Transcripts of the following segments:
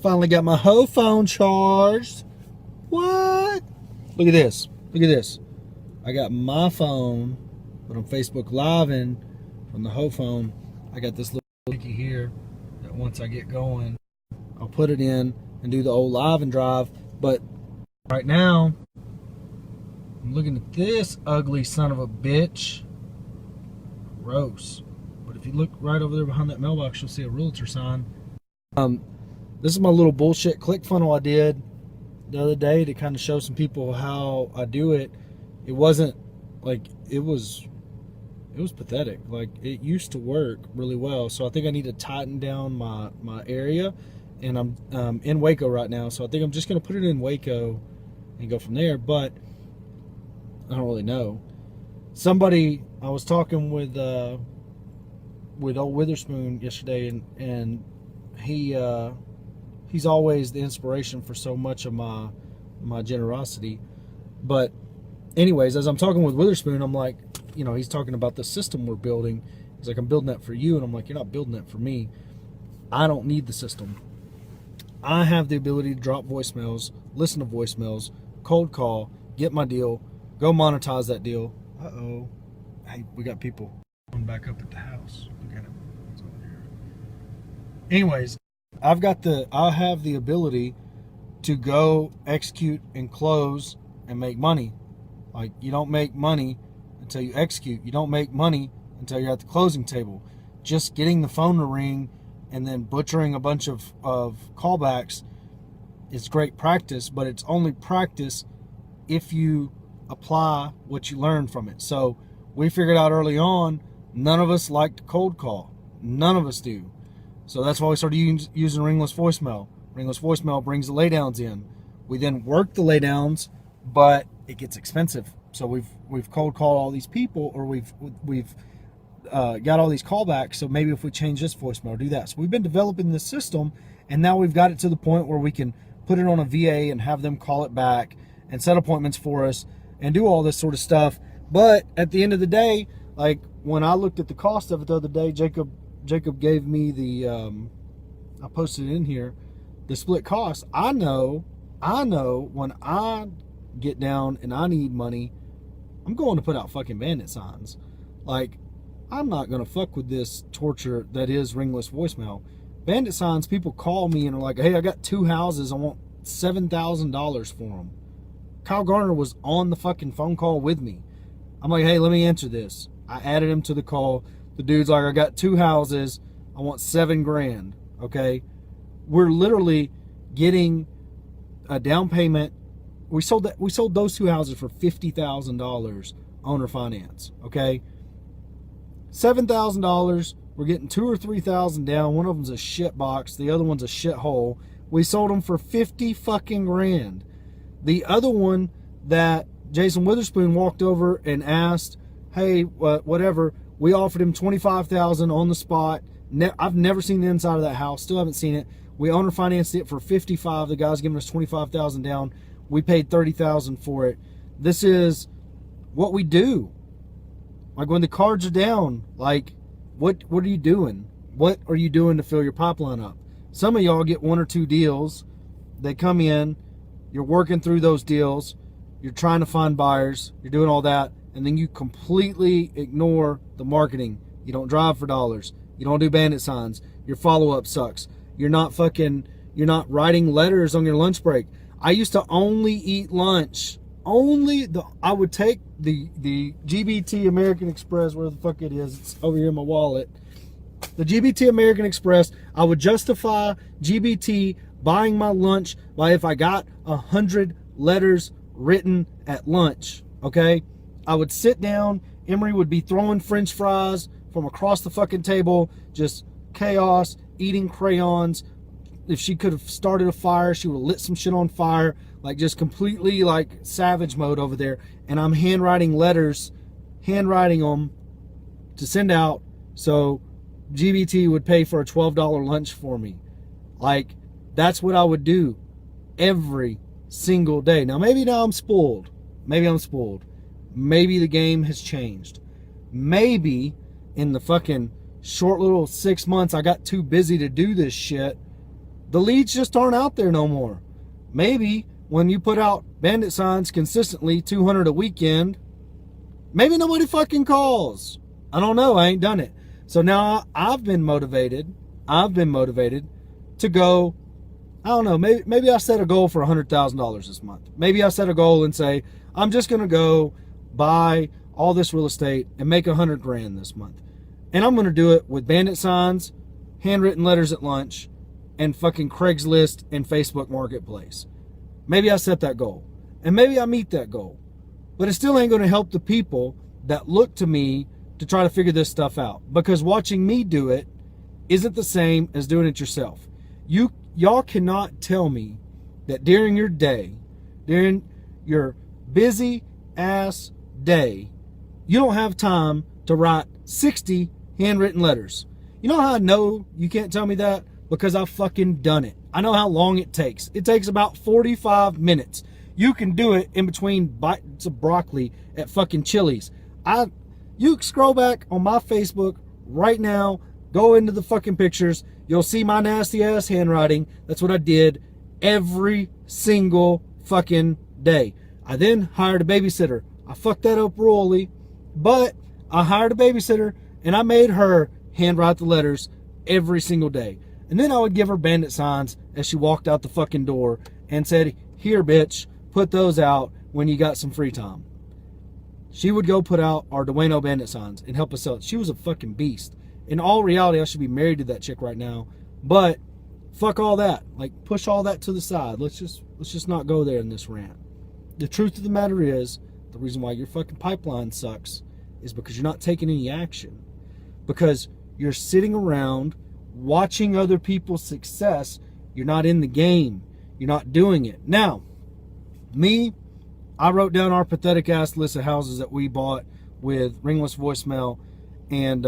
Finally got my hoe phone charged. What? Look at this. Look at this. I got my phone, but I'm Facebook Live-ing from the hoe phone. I got this little sticky here that once I get going, I'll put it in and do the old live and drive. But right now, I'm looking at this ugly son of a bitch. Gross. But if you look right over there behind that mailbox, you'll see a realtor sign. This is my little bullshit ClickFunnels I did the other day to kind of show some people how I do it. It wasn't like it was pathetic. Like, it used to work really well. So I think I need to tighten down my area, and I'm in Waco right now. So I think I'm just gonna put it in Waco and go from there. But I don't really know. Somebody, I was talking with old Witherspoon yesterday, and he's always the inspiration for so much of my generosity. But anyways, as I'm talking with Witherspoon, I'm like, you know, he's talking about the system we're building. He's like, I'm building that for you. And I'm like, you're not building that for me. I don't need the system. I have the ability to drop voicemails, listen to voicemails, cold call, get my deal, go monetize that deal. Uh-oh. Hey, we got people going back up at the house. Look at it. It's over here. Anyways, I have the ability to go execute and close and make money. Like, you don't make money until you execute. You don't make money until you're at the closing table. Just getting the phone to ring and then butchering a bunch of callbacks is great practice, but it's only practice if you apply what you learn from it. So we figured out early on, none of us like to cold call. None of us do. So that's why we started using ringless voicemail. Ringless voicemail brings the laydowns in. We then work the laydowns, but it gets expensive. So we've cold called all these people, or we've got all these callbacks. So maybe if we change this voicemail, do that. So we've been developing this system, and now we've got it to the point where we can put it on a VA and have them call it back and set appointments for us and do all this sort of stuff. But at the end of the day, like, when I looked at the cost of it the other day, Jacob gave me the I posted it in here, the split cost. I know when I get down and I need money, I'm going to put out fucking bandit signs. Like, I'm not going to fuck with this torture that is ringless voicemail. Bandit signs, people call me and are like, hey, I got 2 houses, I want $7,000 for them. Kyle Garner was on the fucking phone call with me. I'm like, hey, let me answer this. I added him to the call. The dude's like, I got 2 houses, I want $7 grand. Okay, we're literally getting a down payment. We sold those 2 houses for $50,000 owner finance. Okay, $7,000. We're getting $2,000 or $3,000 down. One of them's a shit box. The other one's a shit hole. We sold them for 50 fucking grand. The other one that Jason Witherspoon walked over and asked, hey, whatever, we offered him $25,000 on the spot. I've never seen the inside of that house. Still haven't seen it. We owner financed it for $55,000. The guy's giving us $25,000 down. We paid $30,000 for it. This is what we do. Like, when the cards are down, like, what are you doing? What are you doing to fill your pipeline up? Some of y'all get 1 or 2 deals. They come in. You're working through those deals. You're trying to find buyers. You're doing all that. And then you completely ignore the marketing. You don't drive for dollars. You don't do bandit signs. Your follow-up sucks. You're not writing letters on your lunch break. I used to only eat lunch. I would take the GBT American Express, where the fuck it is. It's over here in my wallet. The GBT American Express, I would justify GBT buying my lunch by if I got 100 letters written at lunch. Okay, I would sit down. Emery would be throwing French fries from across the fucking table, just chaos, eating crayons. If she could have started a fire, she would have lit some shit on fire. Like, just completely like savage mode over there. And I'm handwriting letters, handwriting them to send out so GBT would pay for a $12 lunch for me. Like, that's what I would do every single day. Now, maybe now I'm spoiled. Maybe I'm spoiled. Maybe the game has changed. Maybe in the fucking short little 6 months I got too busy to do this shit The leads just aren't out there no more. Maybe when you put out bandit signs consistently, 200 a weekend, maybe nobody fucking calls. I don't know. I ain't done it. So now I've been motivated. To go, I don't know, maybe I set a goal for $100,000 this month. Maybe I set a goal and say, I'm just going to go buy all this real estate and make $100,000 this month. And I'm going to do it with bandit signs, handwritten letters at lunch, and fucking Craigslist and Facebook Marketplace. Maybe I set that goal. And maybe I meet that goal. But it still ain't going to help the people that look to me to try to figure this stuff out. Because watching me do it isn't the same as doing it yourself. Y'all cannot tell me that during your day, during your busy ass day, you don't have time to write 60 handwritten letters. You know how I know you can't tell me that? Because I've fucking done it. I know how long it takes. It takes about 45 minutes. You can do it in between bites of broccoli at fucking Chili's. You scroll back on my Facebook right now, go into the fucking pictures, you'll see my nasty ass handwriting. That's what I did every single fucking day. I then hired a babysitter. I fucked that up royally, but I hired a babysitter and I made her handwrite the letters every single day. And then I would give her bandit signs as she walked out the fucking door and said, here bitch, put those out when you got some free time. She would go put out our Dueno bandit signs and help us out. She was a fucking beast. In all reality, I should be married to that chick right now. But fuck all that. Like, push all that to the side. Let's just not go there in this rant. The truth of the matter is, the reason why your fucking pipeline sucks is because you're not taking any action. Because you're sitting around watching other people's success. You're not in the game. You're not doing it. Now, me, I wrote down our pathetic ass list of houses that we bought with ringless voicemail and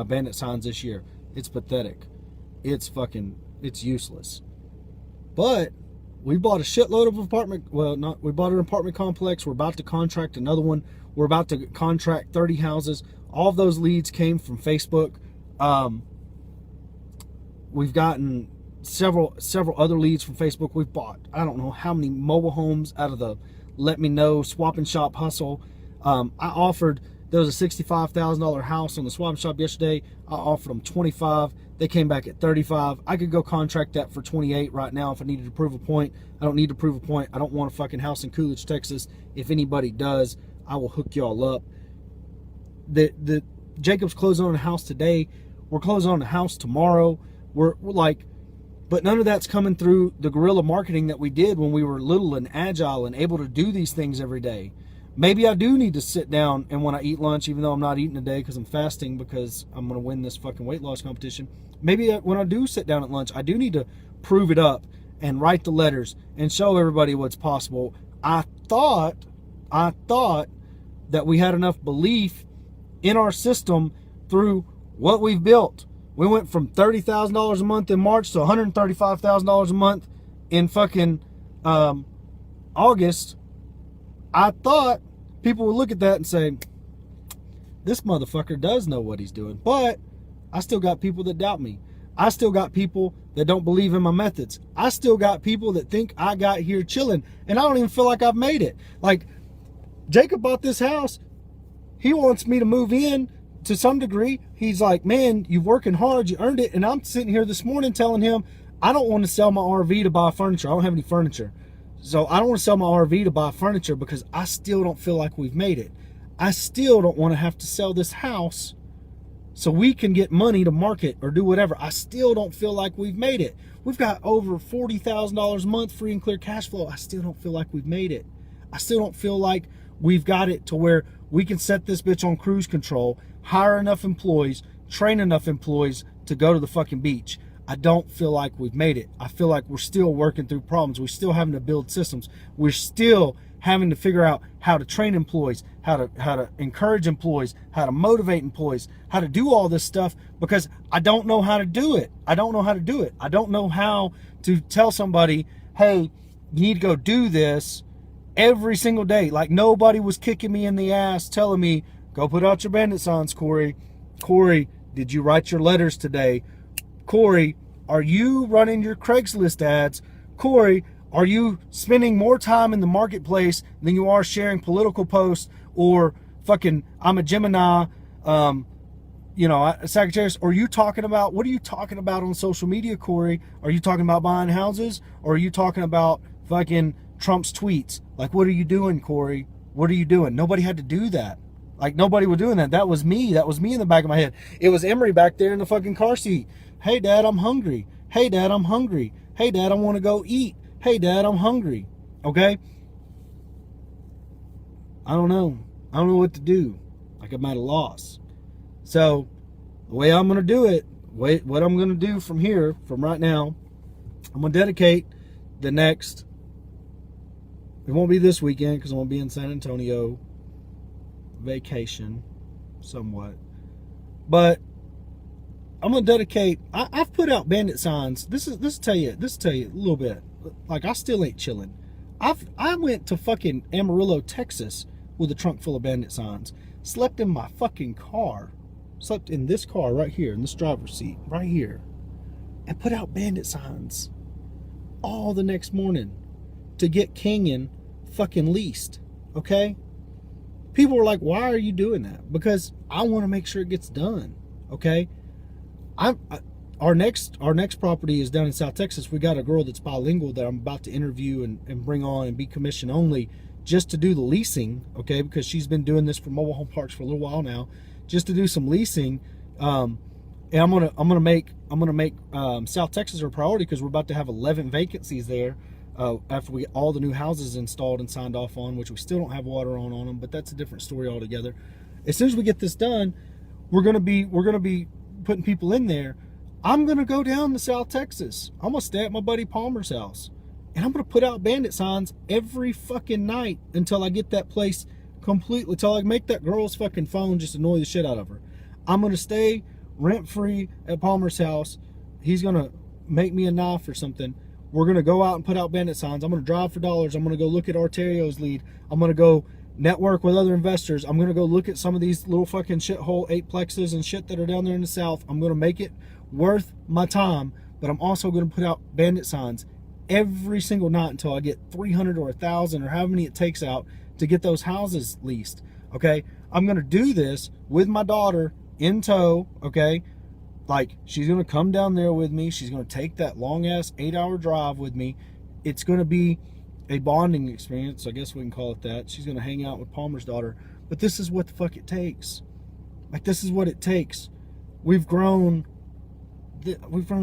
bandit signs this year. It's pathetic. It's useless. But we bought a shitload of we bought an apartment complex. We're about to contract another one. We're about to contract 30 houses. All of those leads came from Facebook. We've gotten several other leads from Facebook. We've bought, I don't know how many mobile homes out of the Let Me Know Swap and Shop hustle. There was a $65,000 house on the Swap and Shop yesterday. I offered them 25. They came back at 35. I could go contract that for 28 right now if I needed to prove a point. I don't need to prove a point. I don't want a fucking house in Coolidge, Texas. If anybody does, I will hook y'all up. The Jacob's closing on a house today. We're closing on a house tomorrow. We're like, but none of that's coming through the guerrilla marketing that we did when we were little and agile and able to do these things every day. Maybe I do need to sit down and when I eat lunch, even though I'm not eating today because I'm fasting because I'm going to win this fucking weight loss competition. Maybe when I do sit down at lunch, I do need to prove it up and write the letters and show everybody what's possible. I thought that we had enough belief in our system through what we've built. We went from $30,000 a month in March to $135,000 a month in fucking August. I thought people would look at that and say, this motherfucker does know what he's doing. But I still got people that doubt me. I still got people that don't believe in my methods. I still got people that think I got here chilling and I don't even feel like I've made it. Like, Jacob bought this house. He wants me to move in to some degree. He's like, man, you're working hard, you earned it. And I'm sitting here this morning telling him, I don't want to sell my RV to buy furniture. I don't have any furniture. So I don't want to sell my RV to buy furniture because I still don't feel like we've made it. I still don't want to have to sell this house so we can get money to market or do whatever. I still don't feel like we've made it. We've got over $40,000 a month free and clear cash flow. I still don't feel like we've made it. I still don't feel like we've got it to where we can set this bitch on cruise control, hire enough employees, train enough employees to go to the fucking beach. I don't feel like we've made it. I feel like we're still working through problems. We're still having to build systems. We're still having to figure out how to train employees, how to encourage employees, how to motivate employees, how to do all this stuff because I don't know how to do it. I don't know how to do it. I don't know how to tell somebody, hey, you need to go do this every single day. Like nobody was kicking me in the ass telling me, go put out your bandit signs, Corey. Corey, did you write your letters today? Corey, are you running your Craigslist ads? Corey, are you spending more time in the marketplace than you are sharing political posts or fucking I'm a Gemini, Sagittarius? Or are you talking about, what are you talking about on social media, Corey? Are you talking about buying houses? Or are you talking about fucking Trump's tweets? Like, what are you doing, Corey? What are you doing? Nobody had to do that. Like, nobody was doing that. That was me. That was me in the back of my head. It was Emery back there in the fucking car seat. Hey, Dad, I'm hungry. Hey, Dad, I'm hungry. Hey, Dad, I want to go eat. Hey, Dad, I'm hungry. Okay? I don't know. I don't know what to do. Like, I'm at a loss. So, the way I'm going to do it, what I'm going to do from here, from right now, I'm going to dedicate the next, it won't be this weekend because I'm going to be in San Antonio, vacation, somewhat. But I'm going to dedicate, I've put out bandit signs. This tell you a little bit. Like, I still ain't chilling. I went to fucking Amarillo, Texas with a trunk full of bandit signs. Slept in my fucking car. Slept in this car right here, in this driver's seat, right here. And put out bandit signs all the next morning to get Canyon fucking leased. Okay? People were like, why are you doing that? Because I want to make sure it gets done. Okay? Our next property is down in South Texas. We got a girl that's bilingual that I'm about to interview and bring on and be commission only just to do the leasing, okay? Because she's been doing this for mobile home parks for a little while now, just to do some leasing. And I'm gonna make South Texas a priority because we're about to have 11 vacancies there after we get all the new houses installed and signed off on, which we still don't have water on them, but that's a different story altogether. As soon as we get this done, we're gonna be putting people in there. I'm gonna go down to South Texas. I'm gonna stay at my buddy Palmer's house, and I'm gonna put out bandit signs every fucking night until I get that place completely, until I make that girl's fucking phone just annoy the shit out of her. I'm gonna stay rent-free at Palmer's house. He's gonna make me a knife or something. We're gonna go out and put out bandit signs. I'm gonna drive for dollars. I'm gonna go look at Arterio's lead. I'm gonna go network with other investors. I'm gonna go look at some of these little fucking shithole 8plexes and shit that are down there in the South. I'm gonna make it worth my time, but I'm also gonna put out bandit signs every single night until I get 300 or 1,000 or however many it takes out to get those houses leased. Okay, I'm gonna do this with my daughter in tow. Okay, like, she's gonna come down there with me. She's gonna take that long ass 8-hour drive with me. It's gonna be a bonding experience, I guess we can call it that. She's gonna hang out with Palmer's daughter. But this is what the fuck it takes. Like, this is what it takes. We've grown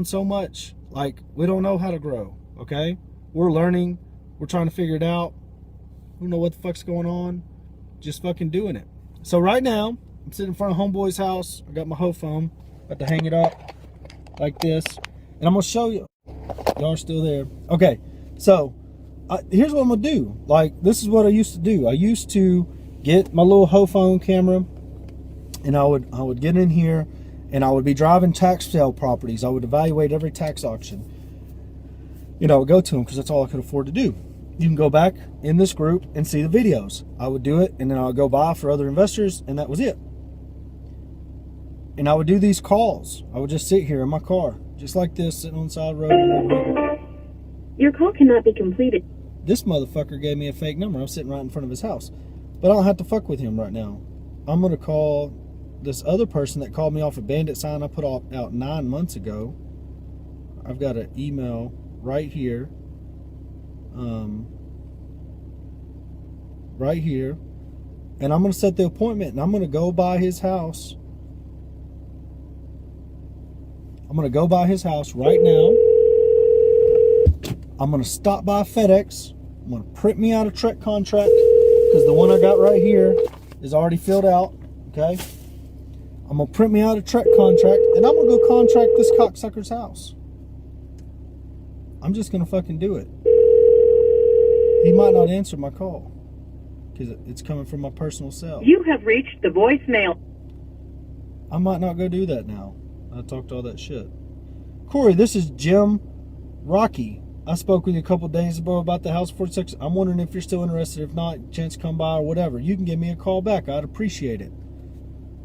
so much. Like, we don't know how to grow. Okay, we're learning. We're trying to figure it out. We don't know what the fuck's going on. Just fucking doing it. So right now, I'm sitting in front of Homeboy's house. I got my hoe phone. About to hang it up like this. And I'm going to show you. Y'all are still there. Okay, so here's what I'm going to do. Like, this is what I used to do. I used to get my little hoe phone camera, and I would get in here, and I would be driving tax sale properties. I would evaluate every tax auction. You know, I would go to them because that's all I could afford to do. You can go back in this group and see the videos. I would do it, and then I would go buy for other investors, and that was it. And I would do these calls. I would just sit here in my car, just like this, sitting on the side of the road. Your call cannot be completed. This motherfucker gave me a fake number. I'm sitting right in front of his house. But I don't have to fuck with him right now. I'm going to call this other person that called me off a bandit sign I put out 9 months ago. I've got an email right here. Right here. And I'm going to set the appointment, and I'm going to go by his house. I'm going to go by his house right now. I'm going to stop by FedEx. I'm going to print me out a Trek contract because the one I got right here is already filled out. Okay. I'm going to print me out a Trek contract, and I'm going to go contract this cocksucker's house. I'm just going to fucking do it. He might not answer my call because it's coming from my personal cell. You have reached the voicemail. I might not go do that now. I talked all that shit. Corey, this is Jim Rocky. I spoke with you a couple days ago about the House 46. I'm wondering if you're still interested. If not, chance to come by or whatever. You can give me a call back. I'd appreciate it.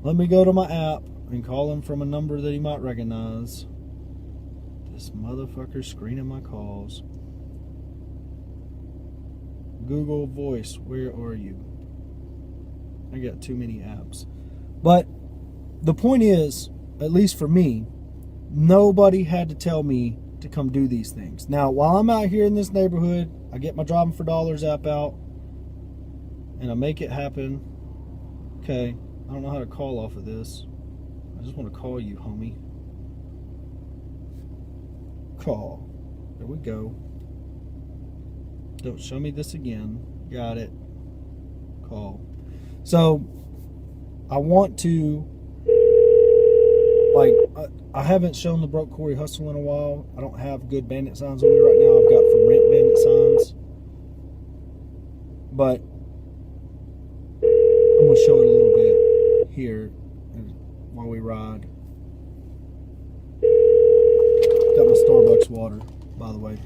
Let me go to my app and call him from a number that he might recognize. This motherfucker's screening my calls. Google Voice, where are you? I got too many apps. But the point is, at least for me, nobody had to tell me to come do these things. Now, while I'm out here in this neighborhood, I get my Driving for Dollars app out and I make it happen. Okay, I don't know how to call off of this. I just want to call you, homie. Call. There we go. Don't show me this again. Got it. Call. So, I want to, like, I haven't shown the Broke Corey Hustle in a while. I don't have good bandit signs on me right now. I've got for rent bandit signs. But I'm going to show it a little bit here while we ride. Got my Starbucks water, by the way.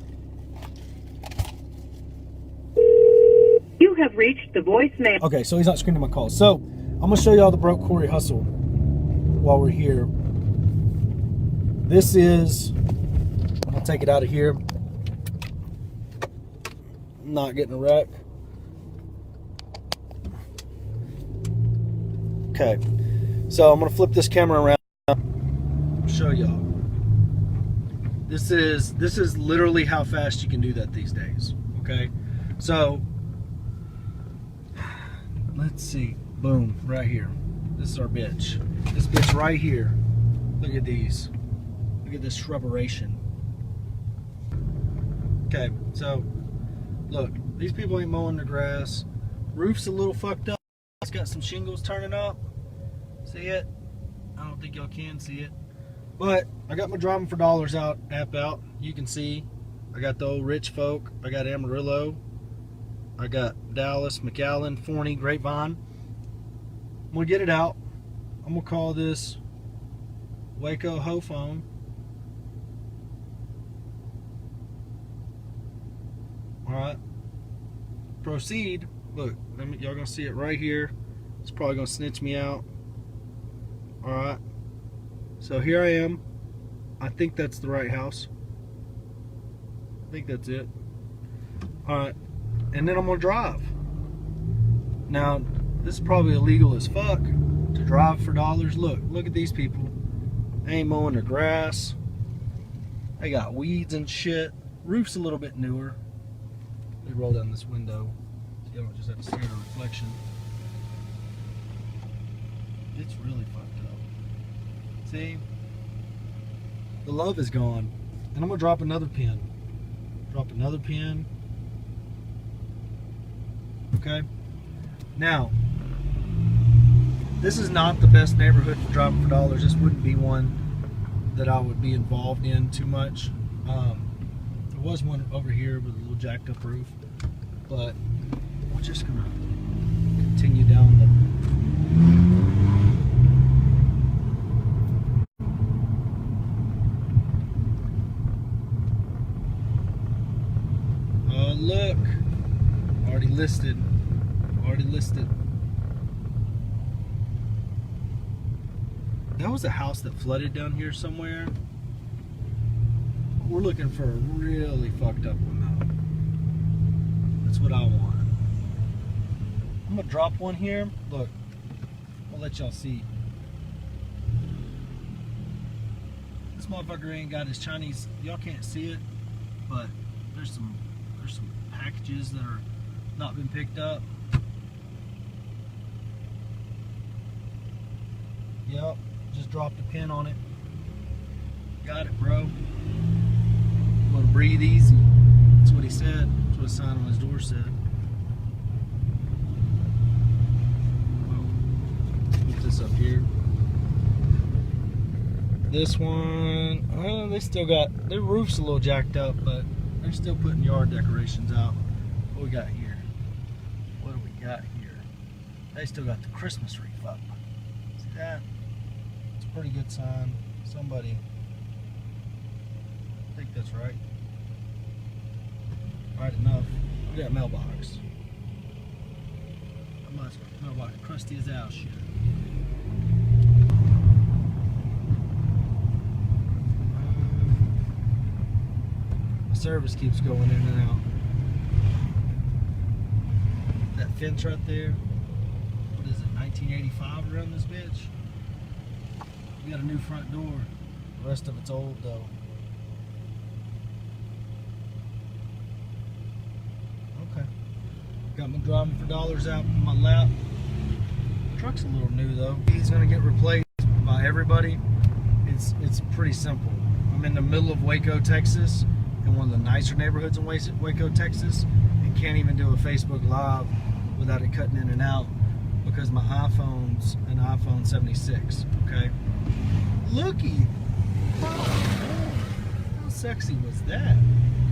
You have reached the voicemail. Okay, so he's not screening my calls. So, I'm going to show y'all the Broke Corey Hustle while we're here. This is, I'll take it out of here. Not getting a wreck. Okay, so I'm going to flip this camera around. Show y'all. This is literally how fast you can do that these days. Okay, so let's see. Boom, right here. This is our bitch. This bitch right here. Look at these. Look at this shrubberation. Okay, so look, these people ain't mowing the grass. Roof's a little fucked up. It's got some shingles turning up. See it? I don't think y'all can see it. But I got my Driving for Dollars app out. You can see. I got the old Rich Folk. I got Amarillo. I got Dallas, McAllen, Forney, Grapevine. I'm going to get it out. I'm going to call this Waco Ho Phone. Alright. Proceed. Look, y'all going to see it right here. It's probably going to snitch me out. Alright. So here I am. I think that's the right house. I think that's it. Alright. And then I'm going to drive. Now, this is probably illegal as fuck to drive for dollars. Look at these people. They ain't mowing their grass. They got weeds and shit. Roof's a little bit newer. Let me roll down this window so you don't just have to stare at a reflection. It's really fucked up. See? The love is gone. And I'm going to drop another pin. Drop another pin. Okay? Now, this is not the best neighborhood for Driving for Dollars. This wouldn't be one that I would be involved in too much. There was one over here with a little jacked up roof, but we're just gonna continue down the... Oh, look, already listed. Already listed. That was a house that flooded down here somewhere. We're looking for a really fucked up one though. That's what I want. I'm gonna drop one here. Look, I'll let y'all see. This motherfucker ain't got his Chinese. Y'all can't see it, but there's some packages that are not been picked up. Yep, just dropped a pin on it. Got it, bro. I'm gonna breathe easy. That's what he said. That's what the sign on his door said. Put this up here. This one, they still got, their roof's a little jacked up, but they're still putting yard decorations out. What we got here? What do we got here? They still got the Christmas wreath up. See that? It's a pretty good sign. Somebody, I think that's right. Right enough. We got a mailbox. Mailbox crusty as hell shit. service keeps going in and out. That fence right there, what is it, 1985 around this bitch? We got a new front door. The rest of it's old though. Okay. Got my driving for dollars out in my lap. Truck's a little new though. He's gonna get replaced by everybody. It's pretty simple. I'm in the middle of Waco, Texas, in one of the nicer neighborhoods in Waco, Texas, and can't even do a Facebook Live without it cutting in and out because my iPhone's an iPhone 76. Okay. Looky. How sexy was that?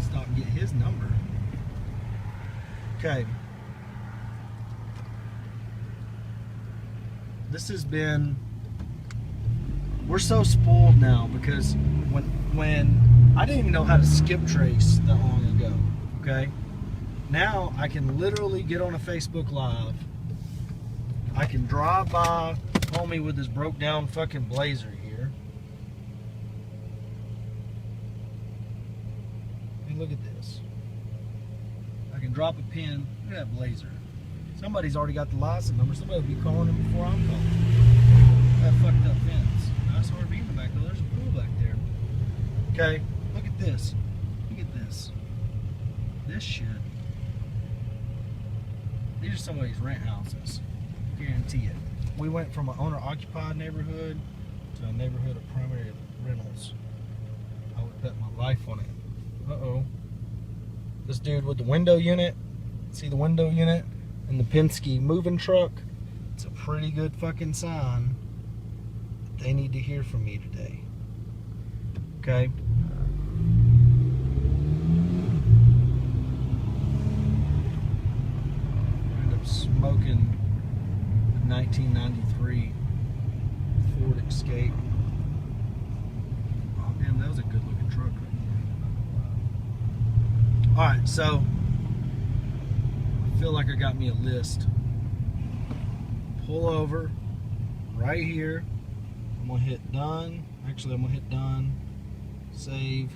Stop and get his number. Okay. This has been, we're so spoiled now because when I didn't even know how to skip trace that long ago, okay? Now I can literally get on a Facebook Live. I can drive by homie with his broke down fucking Blazer here. And look at this. I can drop a pin. Look at that Blazer. Somebody's already got the license number. Somebody will be calling him before I'm calling. That fucked up fence. Nice RV in the back though. There's a pool back there. Okay, look at this. Look at this. This shit. These are somebody's rent houses. Guarantee it. We went from an owner-occupied neighborhood to a neighborhood of primary rentals. I would bet my life on it. Uh-oh. This dude with the window unit. See the window unit? And the Penske moving truck. It's a pretty good fucking sign that they need to hear from me today. Okay? I ended up smoking a 1993 Ford Escape. Oh damn, that was a good looking truck right there. Alright, so I feel like I got me a list. Pull over right here. I'm gonna hit done. Actually, I'm gonna hit done. Save.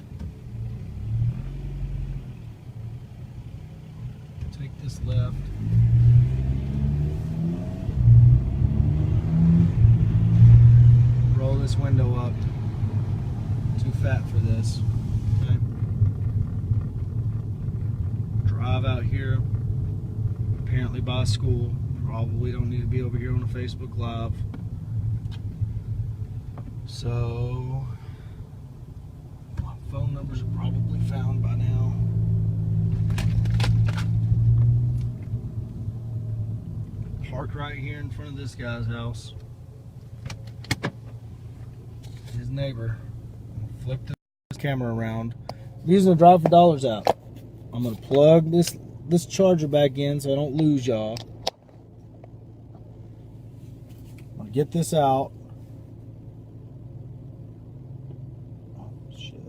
Take this left. Roll this window up. Too fat for this. Okay. Drive out here. Apparently by school. Probably don't need to be over here on a Facebook Live. So my phone numbers are probably found by now. Parked right here in front of this guy's house. His neighbor. Flip this camera around. I'm using the drive for dollars app. I'm gonna plug this charger back in so I don't lose y'all. I'm gonna get this out. Oh shit.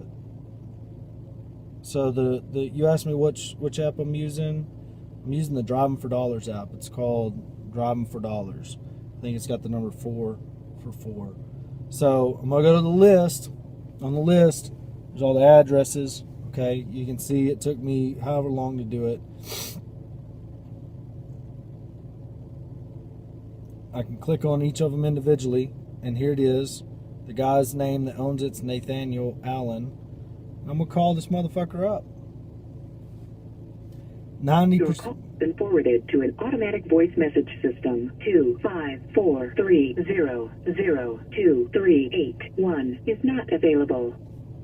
So you asked me which app I'm using. I'm using the Driving for Dollars app. It's called Driving for Dollars. I think it's got the number 4 for 4. So I'm gonna go to the list. On the list, there's all the addresses. Okay, you can see it took me however long to do it. I can click on each of them individually, and here it is. The guy's name that owns it's Nathaniel Allen. I'm gonna call this motherfucker up. 90%. Your call has been forwarded to an automatic voice message system. 254300238 is not available.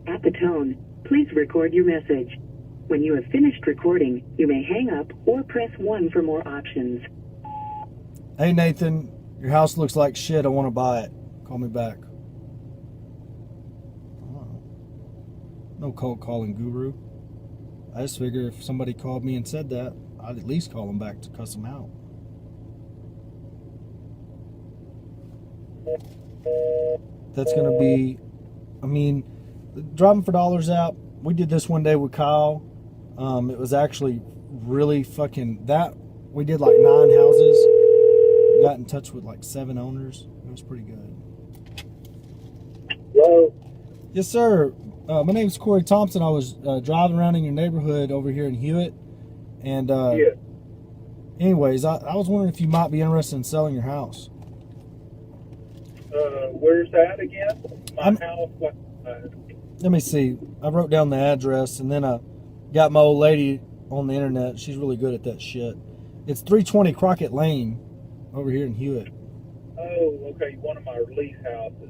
At the tone, please record your message. When you have finished recording, you may hang up or press 1 for more options. Hey Nathan, your house looks like shit. I want to buy it. Call me back. Oh. No cold calling guru. I just figure if somebody called me and said that, I'd at least call them back to cuss them out. That's going to be, I mean, the Driving for Dollars app, we did this one day with Kyle. It was actually really fucking, we did like 9 houses. Got in touch with like 7 owners. It was pretty good. Hello? Yes, sir. My name's Corey Thompson. I was driving around in your neighborhood over here in Hewitt, and Yeah. anyways, I was wondering if you might be interested in selling your house. Where's that again? My I'm- house. Let me see. I wrote down the address, and then I got my old lady on the internet. She's really good at that shit. It's 320 Crockett Lane over here in Hewitt. Oh, okay. One of my lease houses.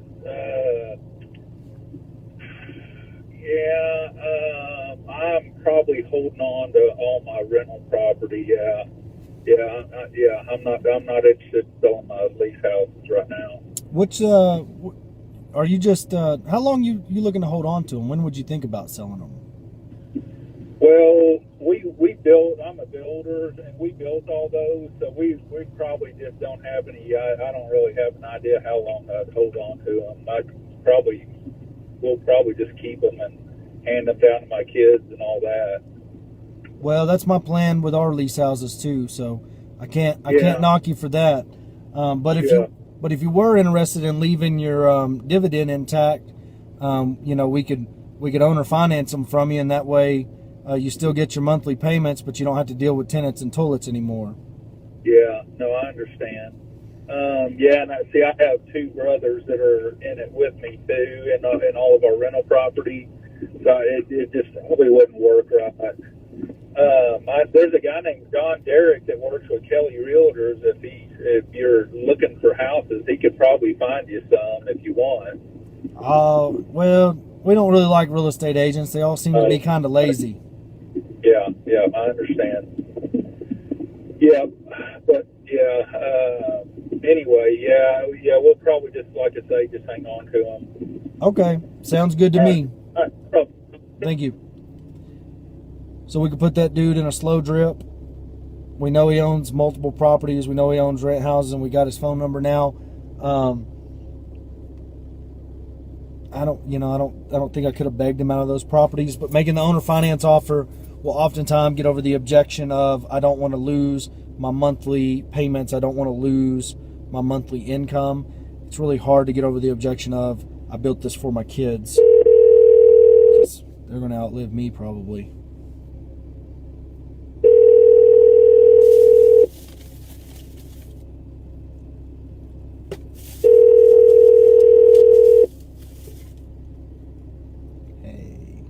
I'm probably holding on to all my rental property. I'm not interested in selling my lease houses right now. Which are you just? How long you looking to hold on to them? When would you think about selling them? Well, we built. I'm a builder, and we built all those. So we probably just don't have any. I don't really have an idea how long I'd hold on to them. We'll probably just keep them and hand them down to my kids and all that. Well, that's my plan with our lease houses too. So I can't Yeah. knock you for that. But if you were interested in leaving your dividend intact, we could owner finance them from you, and that way you still get your monthly payments, but you don't have to deal with tenants and toilets anymore. Yeah, no, I understand. And I have two brothers that are in it with me too, in all of our rental property. So it just probably wouldn't work right. There's a guy named John Derrick that works with Kelly Realtors. If you're looking for houses, he could probably find you some if you want. Well, we don't really like real estate agents. They all seem to be kind of lazy. Yeah, I understand. Yeah, but anyway, we'll probably just, like I say, just hang on to them. Okay, sounds good to me. All right. Thank you. So we can put that dude in a slow drip. We know he owns multiple properties. We know he owns rent houses, and we got his phone number now. I don't think I could have begged him out of those properties, but making the owner finance offer will oftentimes get over the objection of, I don't want to lose my monthly payments. I don't want to lose my monthly income. It's really hard to get over the objection of, I built this for my kids. 'Cause they're going to outlive me probably. Hey.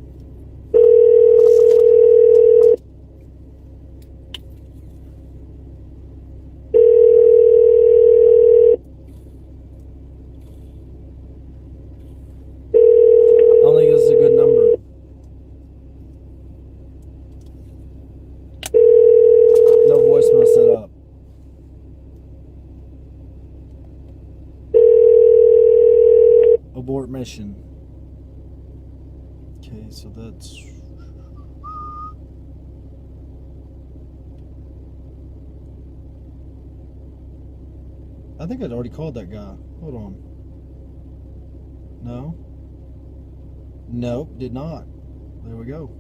I don't think this is a good number. No voicemail set up. Abort mission. Okay, so that's... I think I'd already called that guy. Hold on. No? Nope, did not. There we go.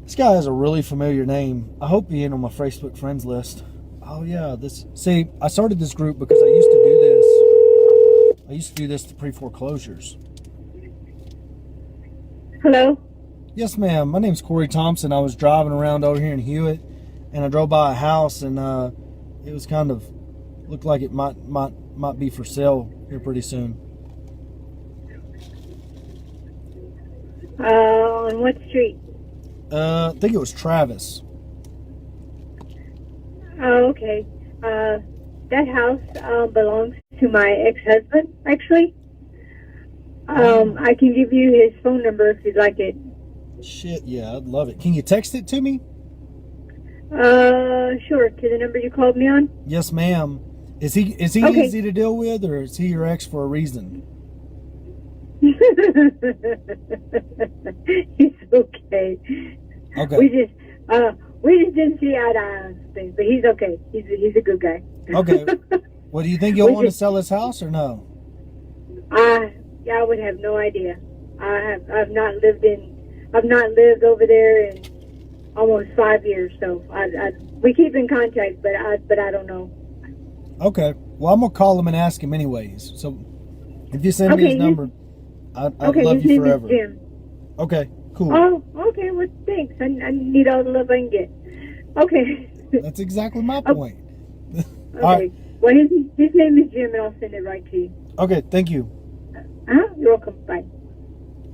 This guy has a really familiar name. I hope he ain't on my Facebook friends list. Oh yeah, see, I started this group because I used to do this. I used to do this to pre-foreclosures. Hello? Yes, ma'am. My name's Corey Thompson. I was driving around over here in Hewitt, and I drove by a house, and it was kind of looked like it might be for sale here pretty soon. On what street? I think it was Travis. Oh, okay. That house belongs to my ex-husband, actually. I can give you his phone number if you'd like it. Shit, yeah, I'd love it. Can you text it to me? Sure. To the number you called me on? Yes, ma'am. Is he Okay. easy to deal with, or is he your ex for a reason? He's okay. Okay. We just didn't see eye to eye on things, but he's okay. He's a good guy. Okay. Well, do you think he'll We want to just- sell his house or no? I would have no idea. I've not lived over there in almost 5 years, so we keep in contact, but I don't know. Okay. Well, I'm gonna call him and ask him anyways. So if you send me Okay, his number, I'd Okay, love his you name forever. is Jim. Okay, cool. Oh, okay. Well, thanks. I need all the love I can get. Okay. That's exactly my point. Okay. All right. Well, his name is Jim, and I'll send it right to you. Okay, thank you. You're welcome. Bye.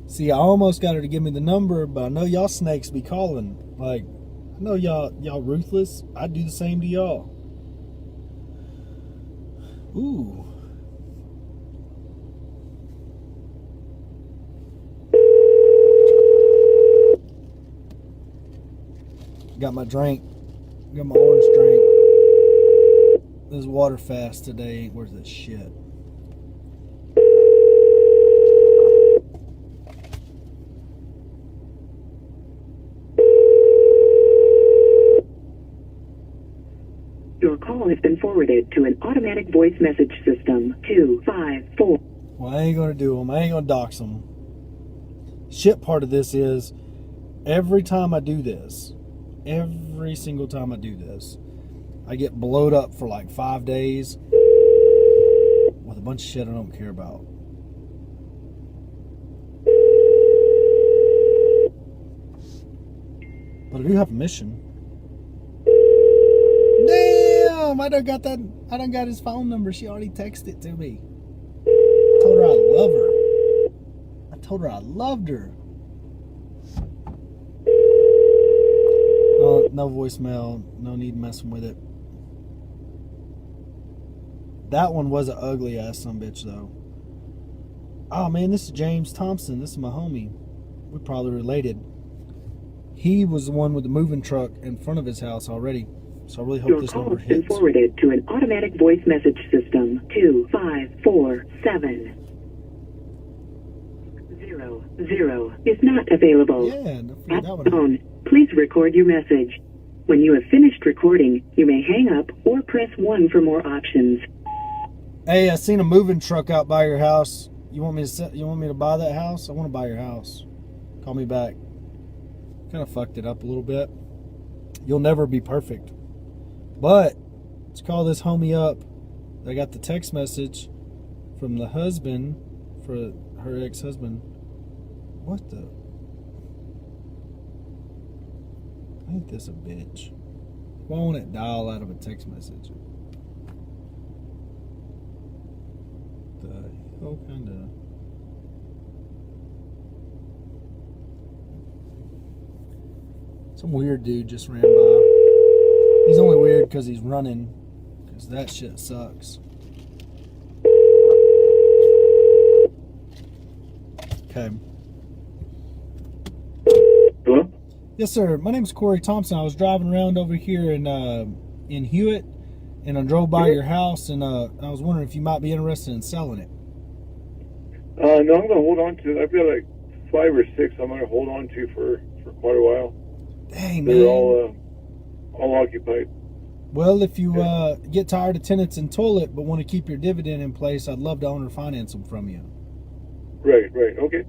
See, I almost got her to give me the number, but I know y'all snakes be calling. Like, I know y'all ruthless. I'd do the same to y'all. Ooh. Got my drink. Got my orange drink. This water fast today ain't worth a shit. Your call has been forwarded to an automatic voice message system. 254. Well, I ain't gonna do them. I ain't gonna dox them. Shit part of this is every time I do this, every single time I do this, I get blowed up for like 5 days with a bunch of shit I don't care about. But I do have a mission. Damn! I done got his phone number. She already texted it to me. I told her I love her. I told her I loved her. No voicemail. No need messing with it. That one was an ugly ass sumbitch though. Oh man, this is James Thompson. This is my homie. We're probably related. He was the one with the moving truck in front of his house already. So I really hope Your this call number has been hits. forwarded to an automatic voice message system. 2547. 00 is not available. Yeah, don't forget At that the one. tone, please record your message. When you have finished recording, you may hang up or press 1 for more options. Hey, I seen a moving truck out by your house. You want me to buy that house? I want to buy your house. Call me back. Kind of fucked it up a little bit. You'll never be perfect. But let's call this homie up. I got the text message from the husband for her ex-husband. What the? Ain't this a bitch? Why won't it dial out of a text message? The hell kind of... Some weird dude just ran by. He's only weird because he's running. Because that shit sucks. Okay. Hello? Yes, sir. My name is Corey Thompson. I was driving around over here in Hewitt, and I drove by your house, and I was wondering if you might be interested in selling it. No, I'm going to hold on to. I've got like 5 or 6 I'm going to hold on to for quite a while. Dang, man. They're all occupied. Well, if you get tired of tenants and toilet but want to keep your dividend in place, I'd love to owner finance them from you. Right. Okay.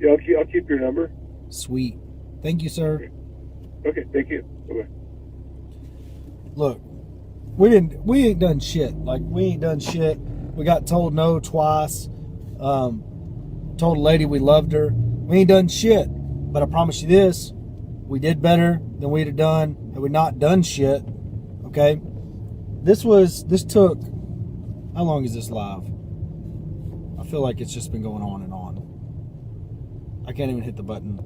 Yeah, I'll keep your number. Sweet. Thank you, sir. Okay, thank you. Bye-bye. Look, we ain't done shit. Like, we ain't done shit. We got told no twice. Told a lady we loved her. We ain't done shit. But I promise you this, we did better than we'd have done had we not done shit. Okay? This took, how long is this live? I feel like it's just been going on and on. I can't even hit the button.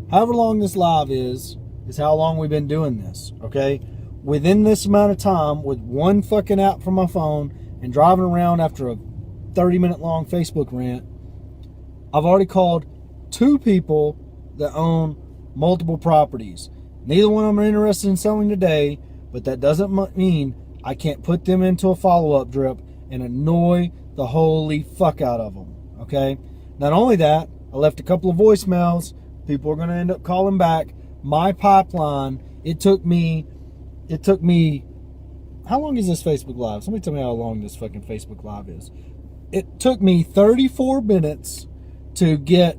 However long this live is how long we've been doing this, okay? Within this amount of time, with one fucking app from my phone and driving around after a 30-minute long Facebook rant, I've already called 2 people that own multiple properties. Neither one of them are interested in selling today, but that doesn't mean I can't put them into a follow-up drip and annoy the holy fuck out of them, okay? Not only that, I left a couple of voicemails. People are going to end up calling back. My pipeline, it took me, how long is this Facebook Live? Somebody tell me how long this fucking Facebook Live is. It took me 34 minutes to get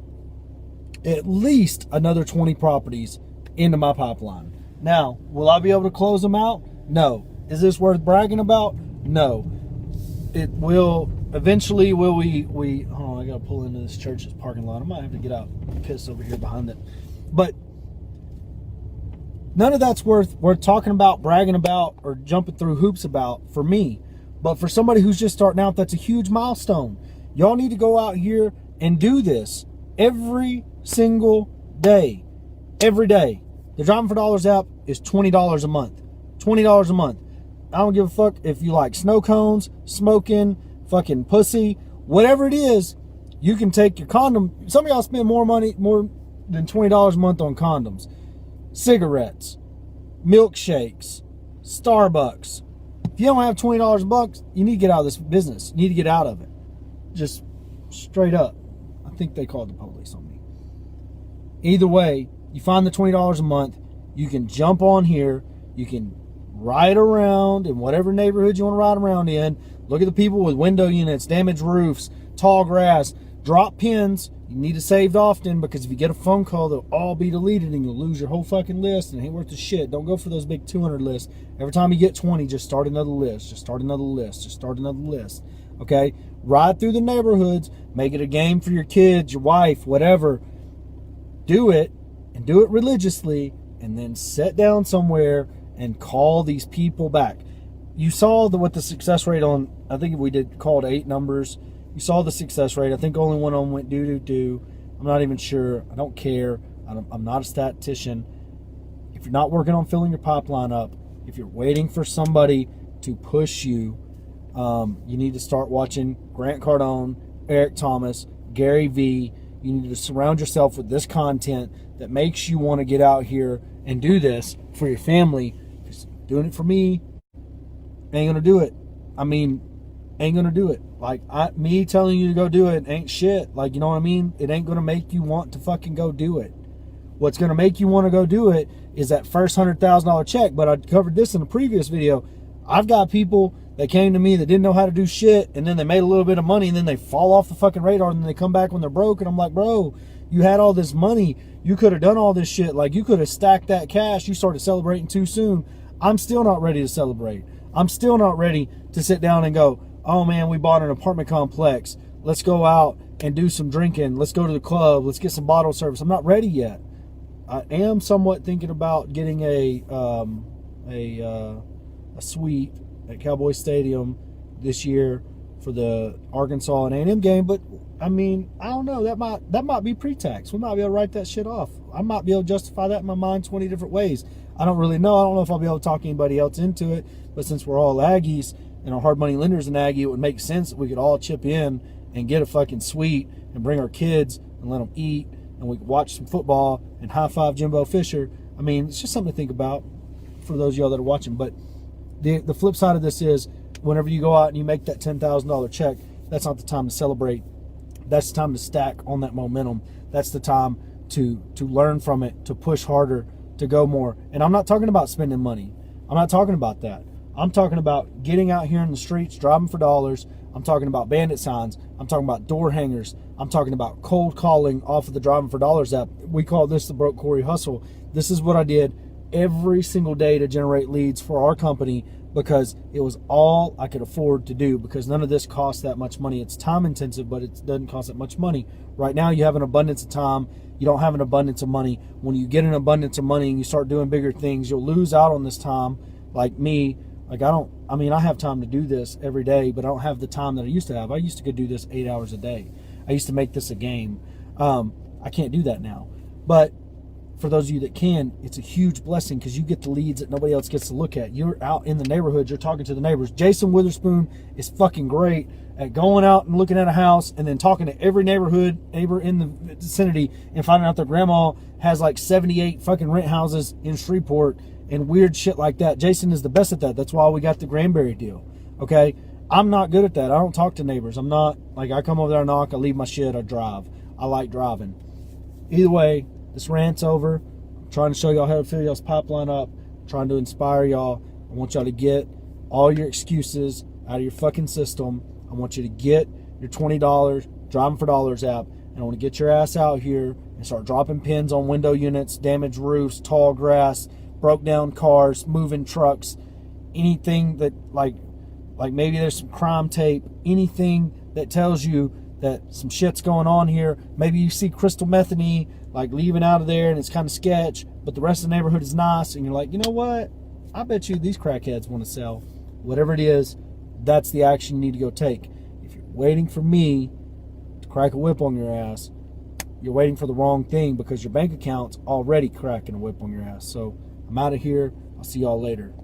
at least another 20 properties into my pipeline. Now, will I be able to close them out? No. Is this worth bragging about? No. It will eventually will we hold on, I gotta pull into this church's parking lot. I might have to get out and piss over here behind it. But none of that's worth talking about, bragging about, or jumping through hoops about for me. But for somebody who's just starting out, that's a huge milestone. Y'all need to go out here and do this every single day. Every day. The Driving for Dollars app is $20 a month. $20 a month. I don't give a fuck if you like snow cones, smoking, fucking pussy, whatever it is. You can take your condom. Some of y'all spend more than $20 a month on condoms, cigarettes, milkshakes, Starbucks. If you don't have $20 a buck, you need to get out of this business. You need to get out of it. Just straight up. I think they called the police on me. Either way, you find the $20 a month. You can jump on here. You can ride around in whatever neighborhood you want to ride around in. Look at the people with window units, damaged roofs, tall grass. Drop pins. You need to save often, because if you get a phone call, they'll all be deleted and you'll lose your whole fucking list, and it ain't worth the shit. Don't go for those big 200 lists. Every time you get 20, just start another list. Just start another list. Just start another list. Okay? Ride through the neighborhoods. Make it a game for your kids, your wife, whatever. Do it, and do it religiously, and then sit down somewhere and call these people back. You saw what the success rate on, I think we called 8 numbers. You saw the success rate. I think only one of them went do. I'm not even sure. I don't care. I'm not a statistician. If you're not working on filling your pipeline up, if you're waiting for somebody to push you, you need to start watching Grant Cardone, Eric Thomas, Gary Vee. You need to surround yourself with this content that makes you want to get out here and do this for your family. Because doing it for me ain't gonna do it. I mean, ain't gonna do it. Like, me telling you to go do it ain't shit. Like, you know what I mean? It ain't gonna make you want to fucking go do it. What's gonna make you want to go do it is that first $100,000 check. But I covered this in a previous video. I've got people that came to me that didn't know how to do shit, and then they made a little bit of money, and then they fall off the fucking radar, and then they come back when they're broke, and I'm like, bro, you had all this money. You could have done all this shit. Like, you could have stacked that cash. You started celebrating too soon. I'm still not ready to celebrate. I'm still not ready to sit down and go, oh man, we bought an apartment complex. Let's go out and do some drinking. Let's go to the club. Let's get some bottle service. I'm not ready yet. I am somewhat thinking about getting a suite at Cowboy Stadium this year for the Arkansas and A&M game. But I mean, I don't know. That might be pre-tax. We might be able to write that shit off. I might be able to justify that in my mind 20 different ways. I don't really know. I don't know if I'll be able to talk anybody else into it. But since we're all Aggies and our hard money lenders in Aggie, it would make sense that we could all chip in and get a fucking suite and bring our kids and let them eat, and we could watch some football and high five Jimbo Fisher. I mean, it's just something to think about for those of y'all that are watching. But the flip side of this is, whenever you go out and you make that $10,000 check, that's not the time to celebrate. That's the time to stack on that momentum. That's the time to learn from it, to push harder, to go more. And I'm not talking about spending money. I'm not talking about that. I'm talking about getting out here in the streets, driving for dollars. I'm talking about bandit signs. I'm talking about door hangers. I'm talking about cold calling off of the Driving for Dollars app. We call this the Broke Corey Hustle. This is what I did every single day to generate leads for our company, because it was all I could afford to do, because none of this costs that much money. It's time intensive, but it doesn't cost that much money. Right now you have an abundance of time. You don't have an abundance of money. When you get an abundance of money and you start doing bigger things, you'll lose out on this time. Like me, like I have time to do this every day, but I don't have the time that I used to have. I used to go do this 8 hours a day. I used to make this a game. I can't do that now. But for those of you that can, it's a huge blessing, because you get the leads that nobody else gets to look at. You're out in the neighborhood. You're talking to the neighbors. Jason Witherspoon is fucking great at going out and looking at a house and then talking to every neighbor in the vicinity and finding out their grandma has like 78 fucking rent houses in Shreveport and weird shit like that. Jason is the best at that. That's why we got the Granbury deal. Okay? I'm not good at that. I don't talk to neighbors. I'm not, like, I come over there, I knock, I leave my shit, I drive. I like driving. Either way, this rant's over. I'm trying to show y'all how to fill y'all's pipeline up. I'm trying to inspire y'all. I want y'all to get all your excuses out of your fucking system. I want you to get your $20 Driving for Dollars app, and I want to get your ass out here and start dropping pins on window units, damaged roofs, tall grass, broke down cars, moving trucks, anything that like maybe there's some crime tape, anything that tells you that some shit's going on here. Maybe you see crystal methane like leaving out of there and it's kind of sketch, but the rest of the neighborhood is nice, and you're like, you know what? I bet you these crackheads want to sell. Whatever it is, that's the action you need to go take. If you're waiting for me to crack a whip on your ass, you're waiting for the wrong thing, because your bank account's already cracking a whip on your ass. So I'm out of here. I'll see y'all later.